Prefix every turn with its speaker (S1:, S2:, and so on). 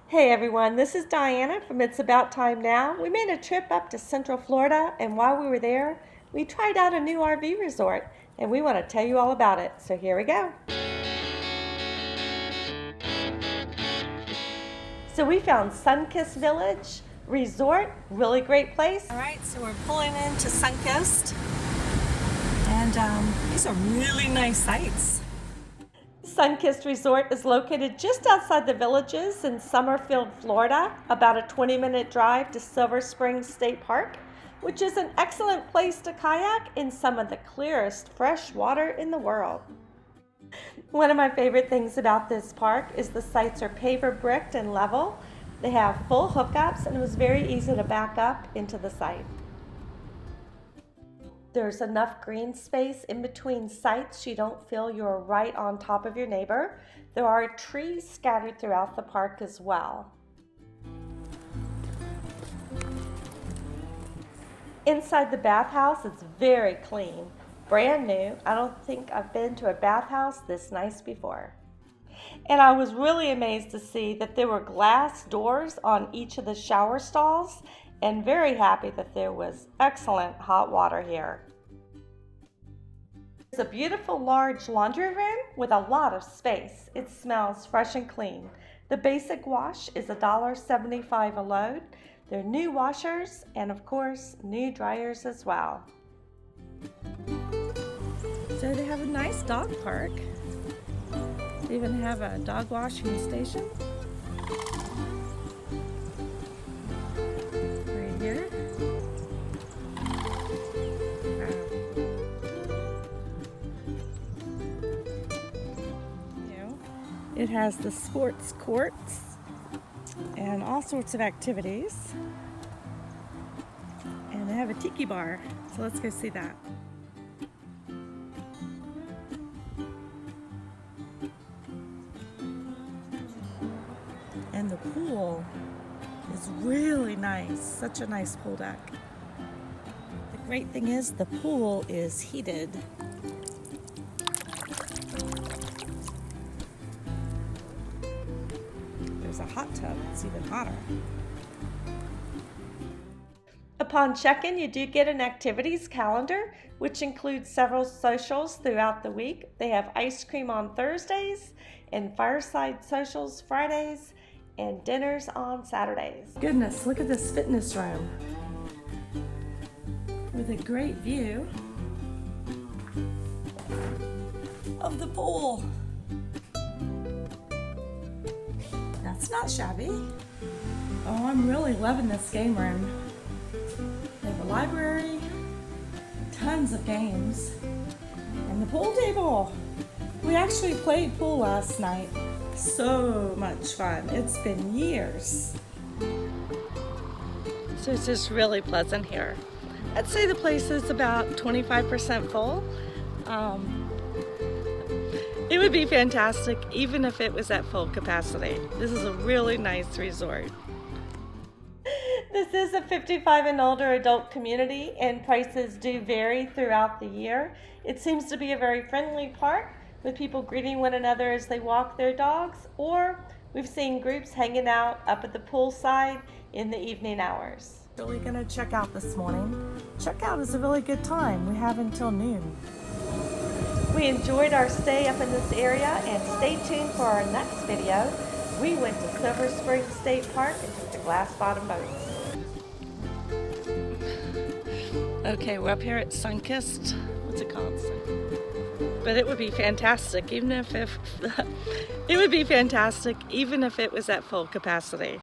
S1: Hey everyone, this is Diana from It's About Time Now. We made a trip up to Central Florida, and while we were there, we tried out a new RV resort, and we want to tell you all about it. So here we go. So we found Sunkissed Village Resort, really great place. All right, so we're pulling into Sunkissed, and these are really nice sights. Sunkissed Resort is located just outside the Villages in Summerfield, Florida, about a 20-minute drive to Silver Springs State Park, which is an excellent place to kayak in some of the clearest fresh water in the world. One of my favorite things about this park is the sites are paver bricked and level. They have full hookups, and it was very easy to back up into the site. There's enough green space in between sites so you don't feel you're right on top of your neighbor. There are trees scattered throughout the park as well. Inside the bathhouse, it's very clean, brand new. I don't think I've been to a bathhouse this nice before. And I was really amazed to see that there were glass doors on each of the shower stalls, and very happy that there was excellent hot water here. It's a beautiful large laundry room with a lot of space. It smells fresh and clean. The basic wash is $1.75 a load. There are new washers and of course new dryers as well. So they have a nice dog park. They even have a dog washing station. Right here. It has the sports courts and all sorts of activities. And they have a tiki bar, so let's go see that. And the pool is really nice, such a nice pool deck. The great thing is the pool is heated. There's a hot tub, it's even hotter. Upon check-in, you do get an activities calendar, which includes several socials throughout the week. They have ice cream on Thursdays and fireside socials Fridays and dinners on Saturdays. Goodness, look at this fitness room with a great view of the pool. That's not shabby. Oh, I'm really loving this game room. They have a library, tons of games, and the pool table. We actually played pool last night. So much fun. It's been years. So it's just really pleasant here. I'd say the place is about 25% full. It would be fantastic even if it was at full capacity. This is a really nice resort. This is a 55 and older adult community, and prices do vary throughout the year. It seems to be a very friendly park with people greeting one another as they walk their dogs, or we've seen groups hanging out up at the poolside in the evening hours. So we're gonna check out this morning. Checkout is a really good time. We have until noon. We enjoyed our stay up in this area, and stay tuned for our next video. We went to Silver Springs State Park and took the glass bottom boats. Okay, we're up here at Sunkissed. What's it called? But it would be fantastic even if it would be fantastic even if it was at full capacity.